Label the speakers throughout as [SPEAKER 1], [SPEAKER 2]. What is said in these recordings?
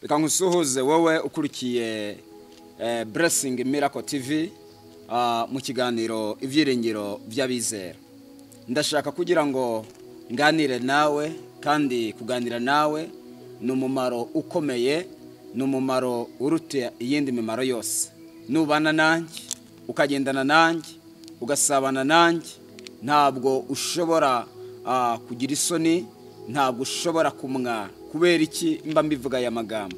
[SPEAKER 1] reka nkusuhuze wowe ukurikiye Blessing Miracle TV mu kiganiro ibyiringiro by'abizera. Ndashaka kugira ngo nganire nawe, kandi kuganira nawe ni umumaro ukomeye, ni umumaro urute iyindi mimaro yose. Nubana nanjye, ukagendana nanjye, ugasabana nanjye, ntabwo ushobora kugira isoni, ntabwo ushobora kumwara. Kubera iki mba mbivuga aya magambo?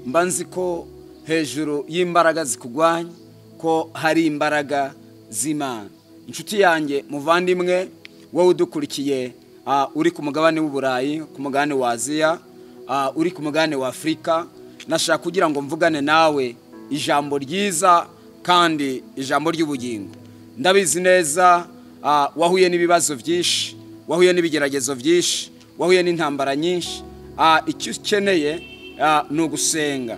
[SPEAKER 1] Mba nzi ko hejuru y'imbaraga zikugwanya ko hari imbaraga z'Imana. Inshuti yanjye, muvandimwe, wowe udukurikiye uri ku mugabane w'Uburayi, ku mugabane wa Aziya, uri ku mugabane wa Afrika, nashaka kugira ngo mvugane nawe ijambo ryiza kandi ijambo ry'ubugingo. Ndabizi neza wahuye n'ibibazo byinshi, wahuye n'ibigeragezo byinshi, wahuye n'intambara nyinshi. Icyo ukeneye ni ugusenga,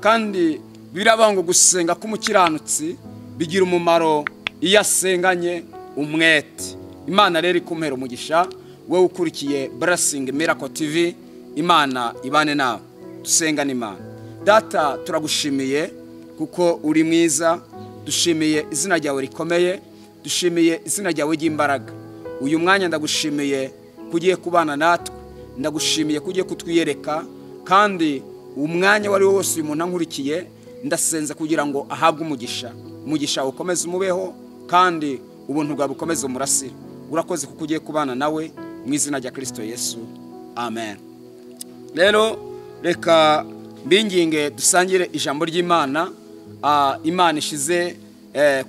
[SPEAKER 1] kandi birabanga gusenga k'umukiranutsi bigira umumaro iyo asenganye umwete. Imana rero ikumpera umugisha, wowe ukurikiye Blessing Miracle TV, Imana ibane nawe. Dusengane Imana. Data, turagushimiye kuko uri mwiza, dushimiye izina ryawe rikomeye, dushimiye izina ryawe ry'imbaraga. Uyu mwanya ndagushimiye kugiye kubana natwe, ndagushimiye kugiye kutwiyereka, kandi umwanya wari wose uyu muntu ankurikiye ndasenze kugira ngo ahabwe umugisha ukomeze umubeho, kandi ubuntu bwawe bukomeze umurasire. Urakoze kuko ugiye kubana nawe mu izina rya Kristo Yesu, amen. Rero reka mbinginge dusangire ijambo ry'Imana. Imana ishize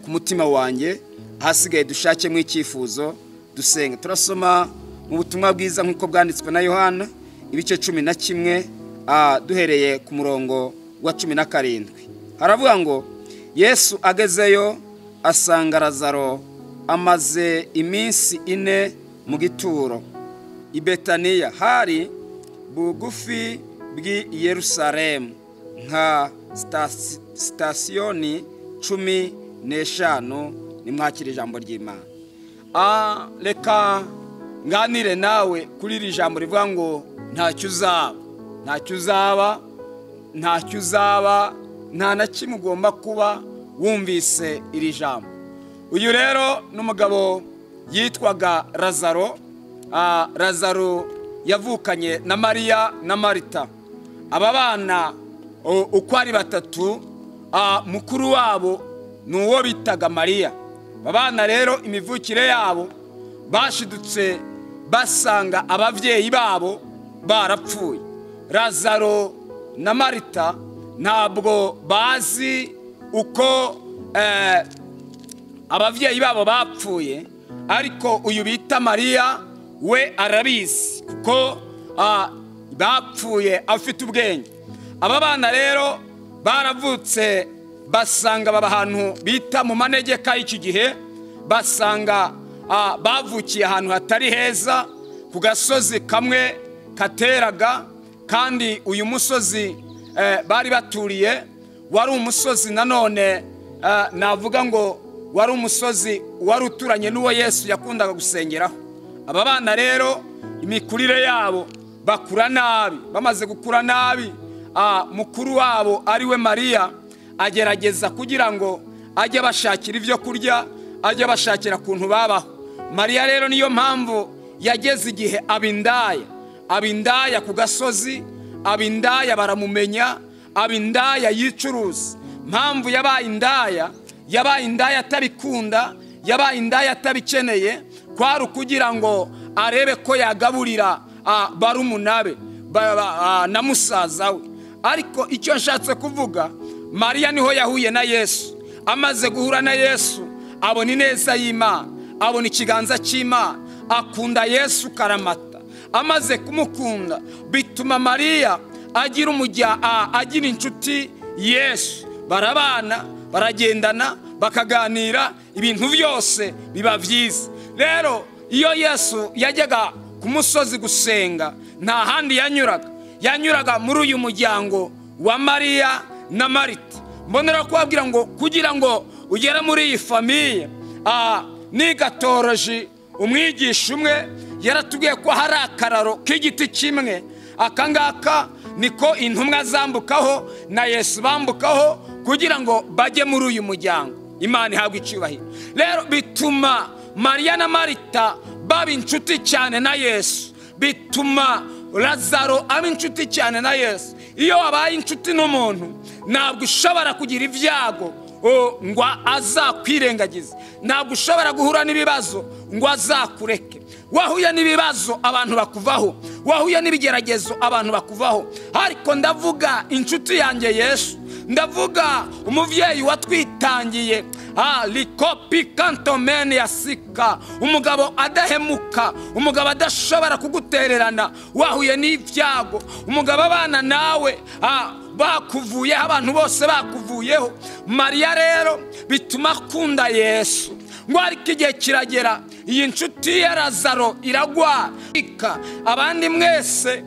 [SPEAKER 1] ku mutima wanjye, ahasigaye dushakemo icyifuzo dusenga. Turasoma mu butumwa bwiza nk'uko bwanditswe na Yohana ibice 11 duhereye ku murongo wa 17. Haravuga ngo Yesu agezeyo asanga Lazaro amaze iminsi 4 mu gituro i Betaniya, hari bugufi bw'i Yerusalemu nka sitasioni 15. Nimwakira ijambo ry'Imana. Reka nganire nawe kuri iri jambo rivuga ngo ntacyo uzaba, nta na kimwe ugomba kuba wumvise iri jambo. Uyu rero n'umugabo yitwaga Lazaro. Lazaro yavukanye na Mariya na Marita. Aba bana uko ari batatu, mukuru wabo ni uwo bitaga Mariya. Aba bana rero imivukire yabo bashidutse basanga abavyeyi babo barapfuye. Lazaro na Marita ntabwo bazi uko abavyeyi babo bapfuye, ariko uyu bita Mariya we arabizi kuko bapfuye afite ubwenge. Aba bana rero baravutse basanga baba ahantu bita mu manegeka y'iki gihe, basanga bavukiye ahantu hatari heza ku gasozi kamwe kateraga, kandi uyu musozi bari baturiye wari umusozi nanone navuga ngo wari umusozi wari uturanye n'uwo Yesu yakundaga gusengeraho. Aba bana rero imikurire yabo bakura nabi. Bamaze gukura nabi, mukuru wabo ari we Mariya agerageza kugira ngo ajye bashakira ibyo kurya, ajye bashakira kuntu babaho. Mariya rero niyo mpamvu yageze igihe abindaya ku gasozi, abindaya baramumenya, abindaya yicuruza. Mpamvu yabaye indaya atabikunda, yabaye indaya atabikeneye, kwari kugira ngo arebe ko yagaburira barumunabe na musaza we. Ariko icyo nshatse kuvuga, Mariya niho yahuye na Yesu. Amaze guhura na Yesu, abona ineza y'Imana, abona ikiganza cy'Imana, akunda Yesu karamata. Amaze kumukunda bituma Mariya agira inshuti Yesu. Barabana, baragendana, bakaganira, ibintu byose biba byiza. Rero iyo Yesu yajyaga ku musozi gusenga, nta handi yanyuraga muri uyu muryango wa Mariya na Marita. Mbonera kubabwira ngo kugira ngo ugere muri iyi famiye, nigatoroji umwigisha umwe yaratubwiye ko hari akararo k'igiti kimwe, akangaka niko intumwa zambukaho na Yesu bambukaho kugira ngo bajye muri uyu muryango. Imana ihabwa icyubahiro. Rero bituma Mariya na Marita baba inshuti cyane na Yesu, bituma Lazaro aba inshuti cyane na Yesu. Iyo wabaye inshuti n'umuntu ntabwo ushobora kugira ibyago ngo azakwirengagize, ntabwo ushobora guhura n'ibibazo ngo azakureke. Wahuye n'ibibazo abantu bakuvaho, wahuye n'ibigeragezo abantu bakuvaho. Ariko ndavuga inshuti yanjye Yesu, ndavuga umuvyeyi watwitangiye, likopi kantomene yasika, umugabo adahemuka, umugabo adashobora kugutererana. Wahuye n'ibyago, umugabo abana nawe bakuvuyeho, abantu bose bakuvuyeho. Mariya rero bituma akunda Yesu. Ngo ariko igihe kiragera, iyi nshuti ya Lazaro iragwa. Abandi mwese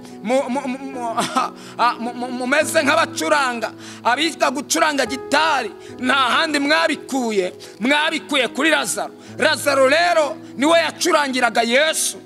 [SPEAKER 1] mumeze nk'abacuranga, abitwa gucuranga gitari, nta handi mwabikuye kuri Lazaro. Lazaro rero niwe yacurangiraga Yesu,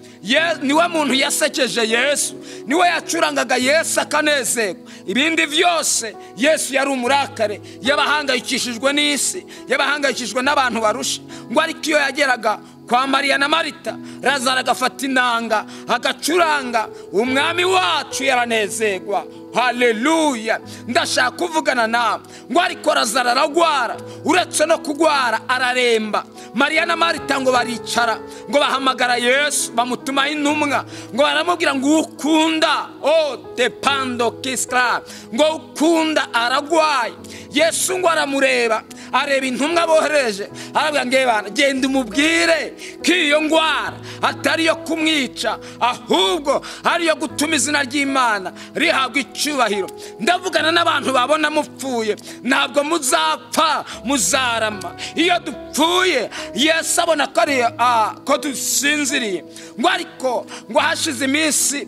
[SPEAKER 1] niwe muntu yasekeje Yesu, niwe yacurangaga Yesu akanezerwa. Ibindi byose Yesu yari umurakare, yabahangayikishijwe n'isi, yabahangayikishijwe n'abantu barusha. Ngo ariko iyo yageraga kwa Mariya na Marita, Lazaro agafata inanga agacuranga, umwami wacu yaranezerwa. Haleluya. Ndashaka kuvugana nawe ngo ariko Lazaro aragwara, uretse no kugwara araremba. Mariya na Marita ngo baricara, ngo bahamagara Yesu, bamutumaho intumwa, ngo baramubwira ngo ukunda depando kiskra, ngo ukunda aragwaye. Yesu ngo aramureba, areba intumwa bohereje, arabwira ngebana genda umubwire ko iyo ngwara atari yo kumwica, ahubwo ari yo gutuma izina ry'Imana rihabwa icyubahiro. Ndavugana n'abantu babona mupfuye, ntabwo muzapfa, muzarama. Iyo dupfuye Yesu abona ko dusinziriye. Ngo ariko ngo hashize iminsi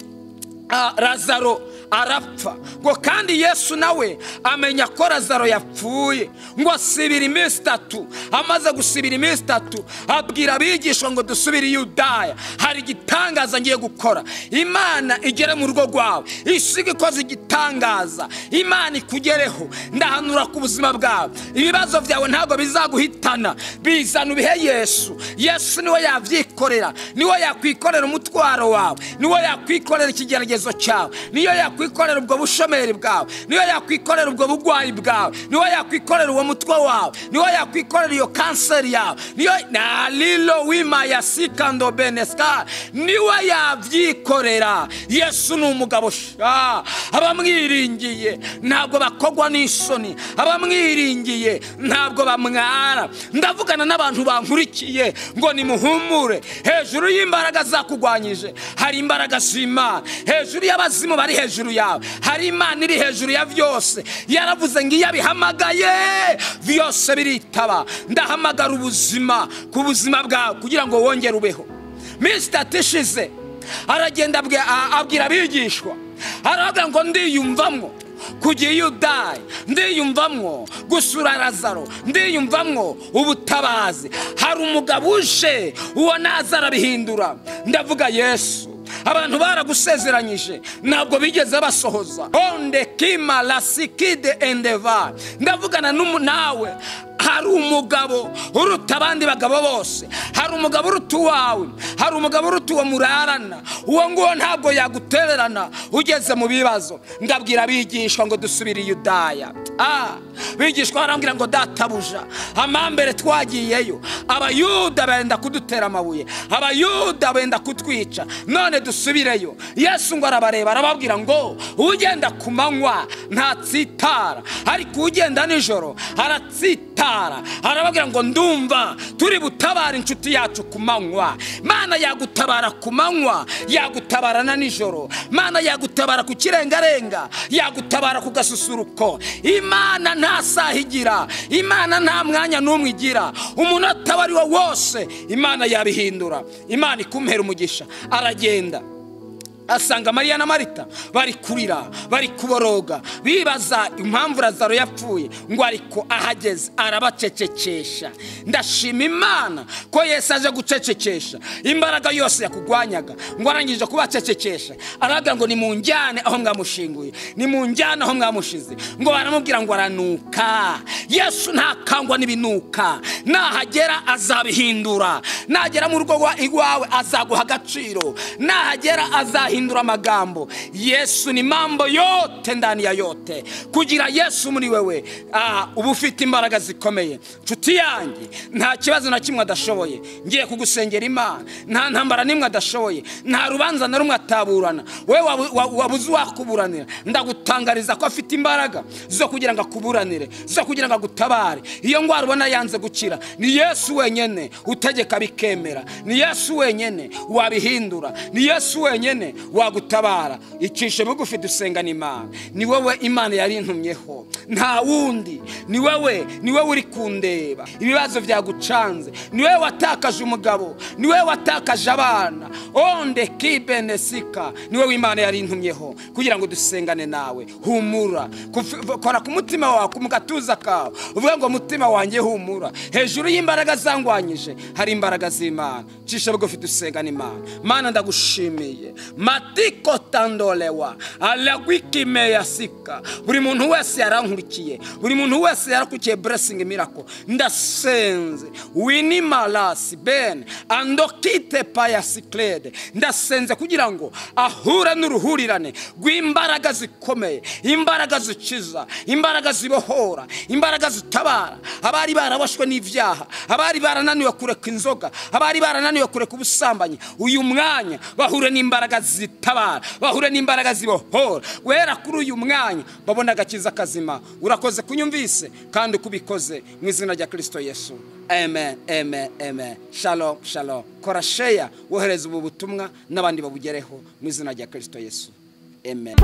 [SPEAKER 1] Lazaro arapfa. Ngo kandi Yesu nawe amenya ko Lazaro yapfuye. Ngo asibira iminsi 3. Amaze gusibira iminsi 3 abwira abigishwa ngo dusubire i Yudaya, hari igitangaza ngiye gukora. Imana igere mu rugo rwawe, isige ikoze igitangaza, Imana ikugereho. Ndahanura ku buzima bwawe, ibibazo byawe ntabwo bizaguhitana, bizana ubihe Yesu. Yesu niwe yavyikorera, niwe yakwikorera umutwaro wawe, niwe yakwikorera ikigeragezo cyawe, niyo yakwikorera ubwo bushomeri bwawe, niyo yakwikorera ubwo bugwayi bwawe, niyo yakwikorera uwo mutwe wawe, niyo yakwikorera iyo kanseri yawe, niyo nalilo wima yasikando beneska, niwe yavyikorera. Yesu ni umugabo sha, abamwiringiye ntabwo bakogwa n'isoni, abamwiringiye ntabwo bamwara. Ndavugana n'abantu bankurikiye ngo nimuhumure, hejuru y'imbaraga zakugwanyije hari imbaraga z'Imana, hejuru y'abazimu bari hejuru yawe hari Imana iri hejuru ya byose. Yaravuze ngo iyo bihamagaye byose biritaba. Ndahamagara ubuzima ku buzima bwawe kugira ngo wongere ubeho. Mr. Tishize aragenda abwira abigishwa, aravuga ngo ndiyumvamwo kujya i Yudaya, ndiyumvamwo gusura Lazaro, ndiyumvamwo ubutabazi. Hari umugabo uje, uwo naza arabihindura. Ndavuga Yesu, abantu baragusezeranyije ntabwo bigeze basohoza. Onde kima la sikide endeva. Ndavugana nawe, hari umugabo uruta abandi bagabo bose, hari umugabo uruta uwawe, hari umugabo uruta uwo murarana. Uwo nguwo ntabwo yagutererana ugeze mu bibazo. Ndabwira abigishwa ngo dusubire i Yudaya. Bigishwa barambwira ngo databuja, amambere twagiyeyo abayuda benda kudutera amabuye, abayuda benda kutwica, none dusubireyo. Yesu ngo arabareba, arababwira ngo ugenda ku manywa ntatsitara, ariko ugenda nijoro aratsitara. Arababwira ngo ndumva turi butabara inshuti yacu ku manywa. Mana yagutabara ku manywa, yagutabarana nijoro. Mana yagutabara ku kirengarenga, yagutabara ku gasusuruko. Imana nta saha igira, Imana nta mwanya n'umwe igira. Umunota wari wose Imana yabihindura. Imana ikumhera umugisha. Aragenda asanga Mariya na Marita bari kurira, bari kuboroga, bibaza impamvu Lazaro yapfuye. Ngo ariko ahageze arabacecekesha. Ndashima Imana ko Yesu aje gucecekesha imbaraga yose yakugwanyaga. Ngo arangije kubacecekesha, aravuga ngo nimunjyane aho mwamushinguye, nimunjyane aho mwamushize. Ngo baramubwira ngo aranuka. Yesu ntakangwa n'ibinuka, nahagera azabihindura. Nagera mu rugo iwawe azaguha agaciro, nahagera azahindura amagambo. Yesu ni mambo yote ndani ya yote. Kugira Yesu muri wewe uba ufite imbaraga zikomeye. Nshuti yanjye, nta kibazo na kimwe adashoboye. Ngiye kugusengera Imana, nta ntambara nimwe adashoboye, nta rubanza na rumwe ataburana. Wewe wabuze wakuburanira, ndagutangariza ko afite imbaraga zo kugira ngo akuburanire, zo kugira ngo agutabare. Iyo ngwara ubona yanze gukira, ni Yesu wenyene utegeka bikemera, ni Yesu wenyene wabihindura, ni Yesu wenyene wagutabara. Icishe bugufi dusengana Imana. Ni wowe Imana yarintumyeho, nta wundi. Ni wowe uri kundeba ibibazo byagucanze. Ni wowe watakaje umugabo, ni wowe watakaje abana. Onde kibenesika, ni wowe Imana yarintumyeho kugira ngo dusengane nawe. Humura, kora ku mutima wawe, ku gatuza kawe, uvuga ngo mutima wanjye humura. Hejuru y'imbaraga zangwanyije hari imbaraga z'Imana. Cishe bugufi dusengana Imana. Mana ndagushimiye, matiko tandolewa alagwikime yasika. Buri muntu wese yarankurikiye, buri muntu wese yarakukiye Blessing Miracle, ndasenze winimalasi ben andokite payasiklede. Ndasenze kugira ngo ahure n'uruhurirane rw'imbaraga zikomeye, imbaraga zikiza, imbaraga zibohora, imbaraga zitabara. Abari barabashwe n'ivyaha, abari barananiwe kureka inzoga, abari barananiwe kureka ubusambanyi, uyu mwanya bahure n'imbaraga zitabara, bahure n'imbaraga zibohora. Wera kuri uyu mwanya babona agakiza kazima. Urakoze kunyumvise kandi kubikoze mu izina rya Kristo Yesu. Amen, amen, amen. Shalom, shalom. Kora share, wohereza ubu butumwa n'abandi babugereho mu izina rya Kristo Yesu. Amen.